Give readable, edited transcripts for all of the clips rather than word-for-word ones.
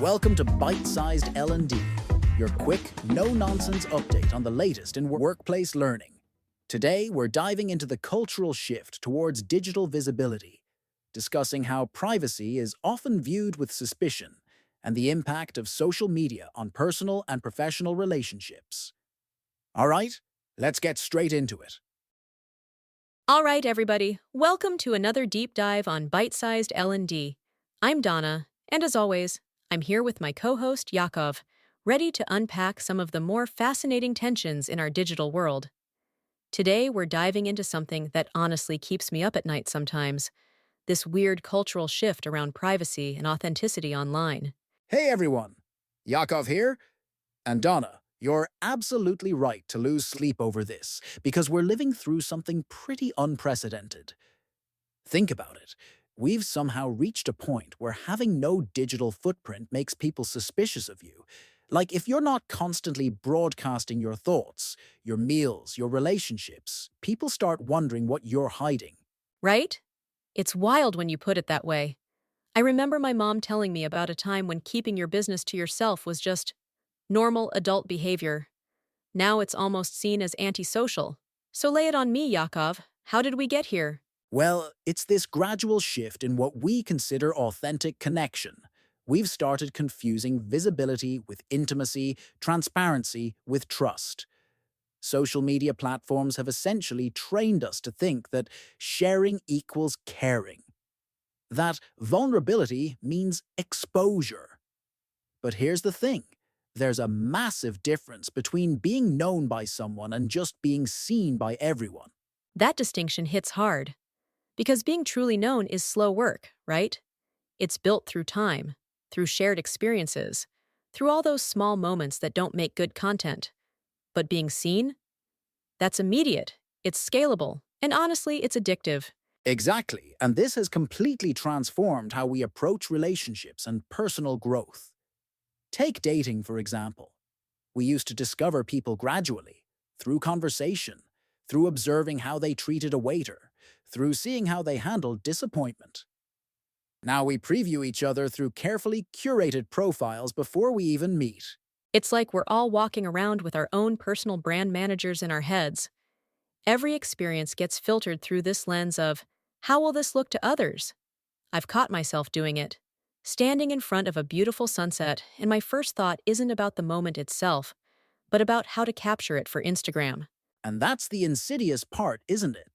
Welcome to Bite-Sized L&D, your quick, no-nonsense update on the latest in workplace learning. Today, we're diving into the cultural shift towards digital visibility, discussing how privacy is often viewed with suspicion and the impact of social media on personal and professional relationships. All right, let's get straight into it. All right, everybody. Welcome to another deep dive on Bite-Sized L&D. I'm Donna, and as always, I'm here with my co-host Yakov, ready to unpack some of the more fascinating tensions in our digital world. Today, we're diving into something that honestly keeps me up at night sometimes, this weird cultural shift around privacy and authenticity online. Hey everyone, Yakov here. And Donna, you're absolutely right to lose sleep over this, because we're living through something pretty unprecedented. Think about it. We've somehow reached a point where having no digital footprint makes people suspicious of you. Like if you're not constantly broadcasting your thoughts, your meals, your relationships, people start wondering what you're hiding. Right? It's wild when you put it that way. I remember my mom telling me about a time when keeping your business to yourself was just normal adult behavior. Now it's almost seen as antisocial. So lay it on me, Yakov. How did we get here? Well, it's this gradual shift in what we consider authentic connection. We've started confusing visibility with intimacy, transparency with trust. Social media platforms have essentially trained us to think that sharing equals caring, that vulnerability means exposure. But here's the thing. There's a massive difference between being known by someone and just being seen by everyone. That distinction hits hard. Because being truly known is slow work, right? It's built through time, through shared experiences, through all those small moments that don't make good content. But being seen? That's immediate, it's scalable, and honestly, it's addictive. Exactly, and this has completely transformed how we approach relationships and personal growth. Take dating, for example. We used to discover people gradually, through conversation, through observing how they treated a waiter, through seeing how they handled disappointment. Now we preview each other through carefully curated profiles before we even meet. It's like we're all walking around with our own personal brand managers in our heads. Every experience gets filtered through this lens of, how will this look to others? I've caught myself doing it. Standing in front of a beautiful sunset, and my first thought isn't about the moment itself, but about how to capture it for Instagram. And that's the insidious part, isn't it?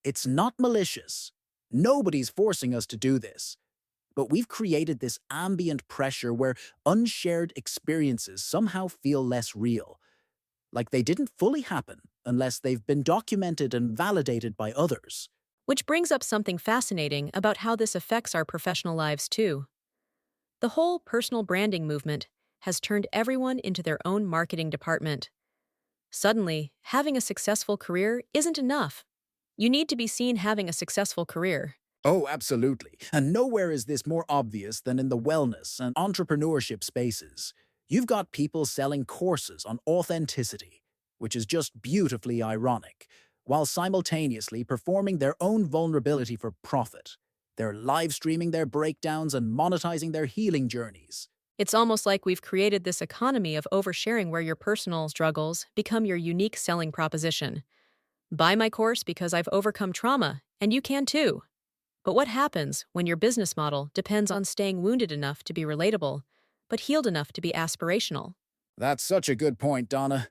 It's not malicious. Nobody's forcing us to do this. But we've created this ambient pressure where unshared experiences somehow feel less real, like they didn't fully happen unless they've been documented and validated by others. Which brings up something fascinating about how this affects our professional lives too. The whole personal branding movement has turned everyone into their own marketing department. Suddenly, having a successful career isn't enough. You need to be seen having a successful career. Oh, absolutely. And nowhere is this more obvious than in the wellness and entrepreneurship spaces. You've got people selling courses on authenticity, which is just beautifully ironic, while simultaneously performing their own vulnerability for profit. They're live streaming their breakdowns and monetizing their healing journeys. It's almost like we've created this economy of oversharing where your personal struggles become your unique selling proposition. Buy my course because I've overcome trauma, and you can too. But what happens when your business model depends on staying wounded enough to be relatable, but healed enough to be aspirational? That's such a good point, Donna.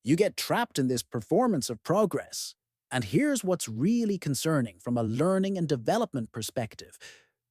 You get trapped in this performance of progress. And here's what's really concerning from a learning and development perspective.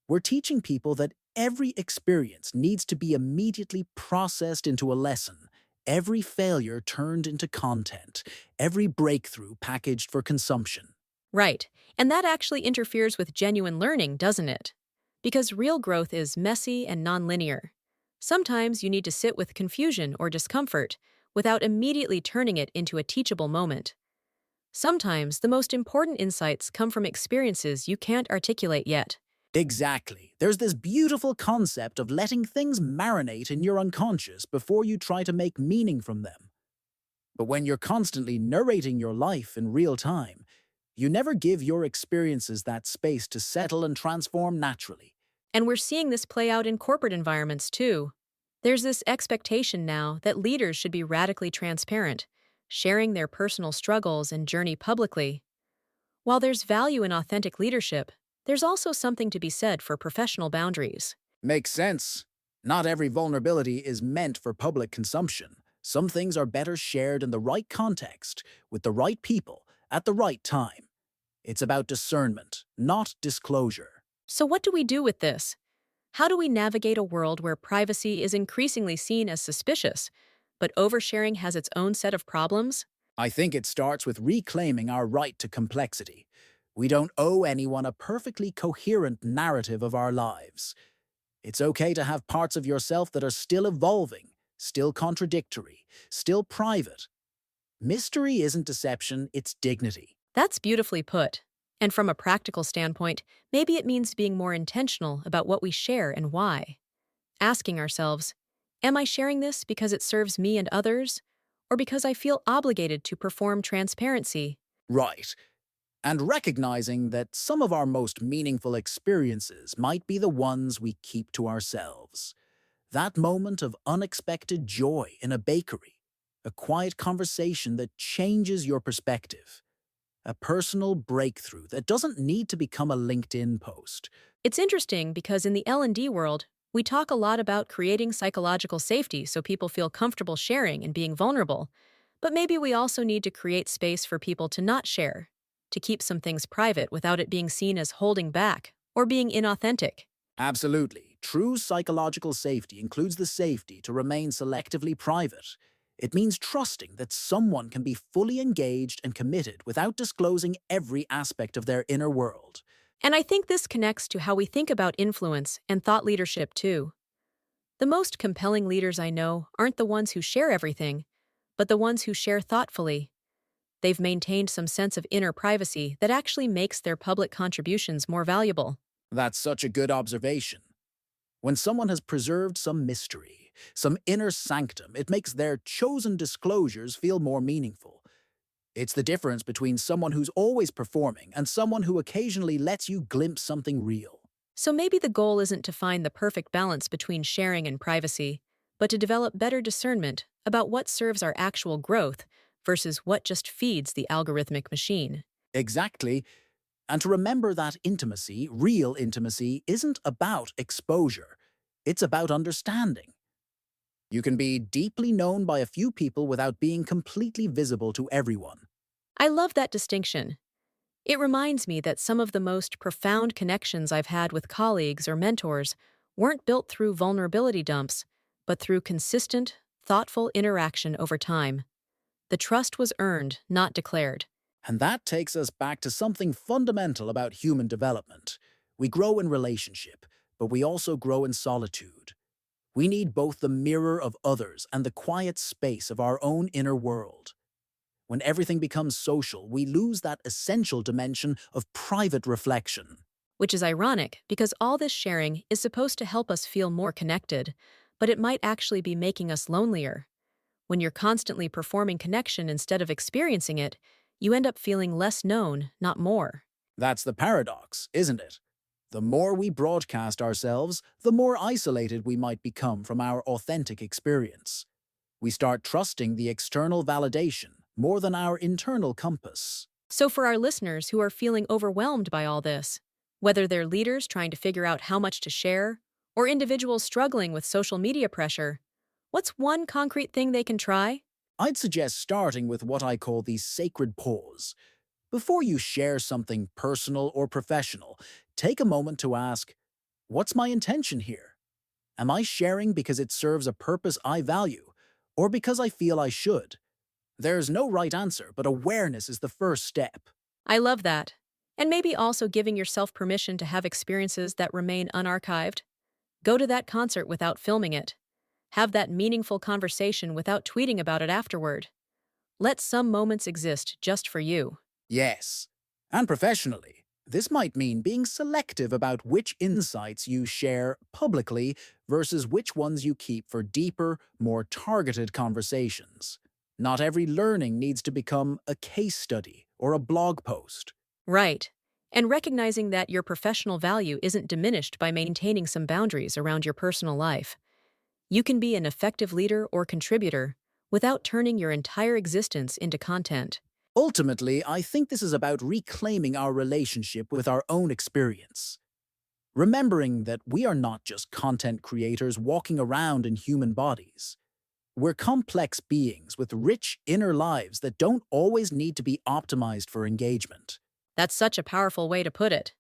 We're teaching people that every experience needs to be immediately processed into a lesson, every failure turned into content, every breakthrough packaged for consumption. Right, and that actually interferes with genuine learning, doesn't it? Because real growth is messy and nonlinear. Sometimes you need to sit with confusion or discomfort without immediately turning it into a teachable moment. Sometimes the most important insights come from experiences you can't articulate yet. Exactly. There's this beautiful concept of letting things marinate in your unconscious before you try to make meaning from them. But when you're constantly narrating your life in real time, you never give your experiences that space to settle and transform naturally. And we're seeing this play out in corporate environments too. There's this expectation now that leaders should be radically transparent, sharing their personal struggles and journey publicly. While there's value in authentic leadership, there's also something to be said for professional boundaries. Makes sense. Not every vulnerability is meant for public consumption. Some things are better shared in the right context, with the right people, at the right time. It's about discernment, not disclosure. So, what do we do with this? How do we navigate a world where privacy is increasingly seen as suspicious, but oversharing has its own set of problems? I think it starts with reclaiming our right to complexity. We don't owe anyone a perfectly coherent narrative of our lives. It's okay to have parts of yourself that are still evolving, still contradictory, still private. Mystery isn't deception, it's dignity. That's beautifully put. And from a practical standpoint, maybe it means being more intentional about what we share and why. Asking ourselves, am I sharing this because it serves me and others, or because I feel obligated to perform transparency? Right. And recognizing that some of our most meaningful experiences might be the ones we keep to ourselves. That moment of unexpected joy in a bakery, a quiet conversation that changes your perspective, a personal breakthrough that doesn't need to become a LinkedIn post. It's interesting because in the L&D world, we talk a lot about creating psychological safety so people feel comfortable sharing and being vulnerable. But maybe we also need to create space for people to not share, to keep some things private without it being seen as holding back or being inauthentic. Absolutely. True psychological safety includes the safety to remain selectively private. It means trusting that someone can be fully engaged and committed without disclosing every aspect of their inner world. And I think this connects to how we think about influence and thought leadership too. The most compelling leaders I know aren't the ones who share everything, but the ones who share thoughtfully. They've maintained some sense of inner privacy that actually makes their public contributions more valuable. That's such a good observation. When someone has preserved some mystery, some inner sanctum, it makes their chosen disclosures feel more meaningful. It's the difference between someone who's always performing and someone who occasionally lets you glimpse something real. So maybe the goal isn't to find the perfect balance between sharing and privacy, but to develop better discernment about what serves our actual growth versus what just feeds the algorithmic machine. Exactly. And to remember that intimacy, real intimacy, isn't about exposure. It's about understanding. You can be deeply known by a few people without being completely visible to everyone. I love that distinction. It reminds me that some of the most profound connections I've had with colleagues or mentors weren't built through vulnerability dumps, but through consistent, thoughtful interaction over time. The trust was earned, not declared. And that takes us back to something fundamental about human development. We grow in relationship, but we also grow in solitude. We need both the mirror of others and the quiet space of our own inner world. When everything becomes social, we lose that essential dimension of private reflection. Which is ironic because all this sharing is supposed to help us feel more connected, but it might actually be making us lonelier. When you're constantly performing connection instead of experiencing it, you end up feeling less known, not more. That's the paradox, isn't it? The more we broadcast ourselves, the more isolated we might become from our authentic experience. We start trusting the external validation more than our internal compass. So, for our listeners who are feeling overwhelmed by all this, whether they're leaders trying to figure out how much to share, or individuals struggling with social media pressure, what's one concrete thing they can try? I'd suggest starting with what I call the sacred pause. Before you share something personal or professional, take a moment to ask, what's my intention here? Am I sharing because it serves a purpose I value, or because I feel I should? There's no right answer, but awareness is the first step. I love that. And maybe also giving yourself permission to have experiences that remain unarchived. Go to that concert without filming it. Have that meaningful conversation without tweeting about it afterward. Let some moments exist just for you. Yes. And professionally, this might mean being selective about which insights you share publicly versus which ones you keep for deeper, more targeted conversations. Not every learning needs to become a case study or a blog post. Right. And recognizing that your professional value isn't diminished by maintaining some boundaries around your personal life. You can be an effective leader or contributor without turning your entire existence into content. Ultimately, I think this is about reclaiming our relationship with our own experience. Remembering that we are not just content creators walking around in human bodies. We're complex beings with rich inner lives that don't always need to be optimized for engagement. That's such a powerful way to put it.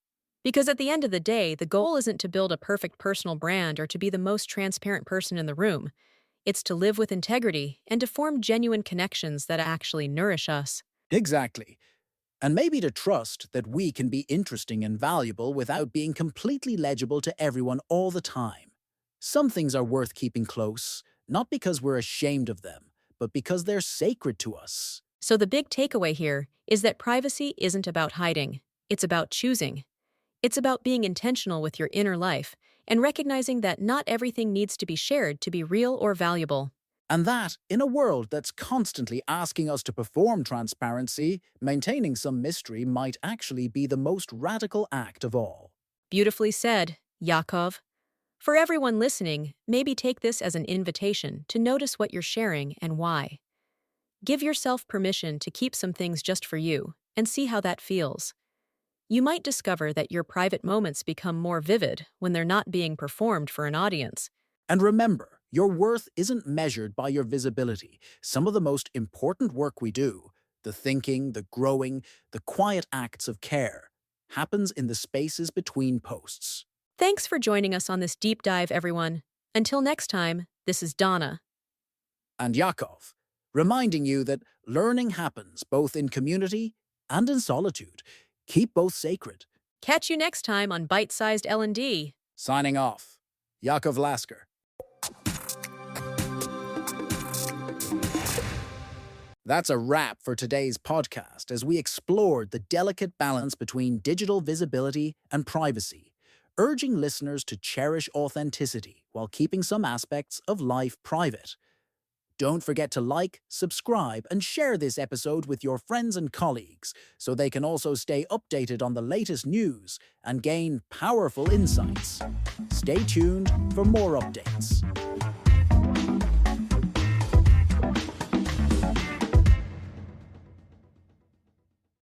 Because at the end of the day, the goal isn't to build a perfect personal brand or to be the most transparent person in the room. It's to live with integrity and to form genuine connections that actually nourish us. Exactly. And maybe to trust that we can be interesting and valuable without being completely legible to everyone all the time. Some things are worth keeping close, not because we're ashamed of them, but because they're sacred to us. So the big takeaway here is that privacy isn't about hiding, it's about choosing. It's about being intentional with your inner life and recognizing that not everything needs to be shared to be real or valuable. And that, in a world that's constantly asking us to perform transparency, maintaining some mystery might actually be the most radical act of all. Beautifully said, Yakov. For everyone listening, maybe take this as an invitation to notice what you're sharing and why. Give yourself permission to keep some things just for you and see how that feels. You might discover that your private moments become more vivid when they're not being performed for an audience. And remember, your worth isn't measured by your visibility. Some of the most important work we do, the thinking, the growing, the quiet acts of care, happens in the spaces between posts. Thanks for joining us on this deep dive, everyone. Until next time, this is Donna. And Yakov, reminding you that learning happens both in community and in solitude. Keep both sacred. Catch you next time on Bite-Sized L&D. Signing off, Yakov Lasker. That's a wrap for today's podcast as we explored the delicate balance between digital visibility and privacy, urging listeners to cherish authenticity while keeping some aspects of life private. Don't forget to like, subscribe, and share this episode with your friends and colleagues so they can also stay updated on the latest news and gain powerful insights. Stay tuned for more updates.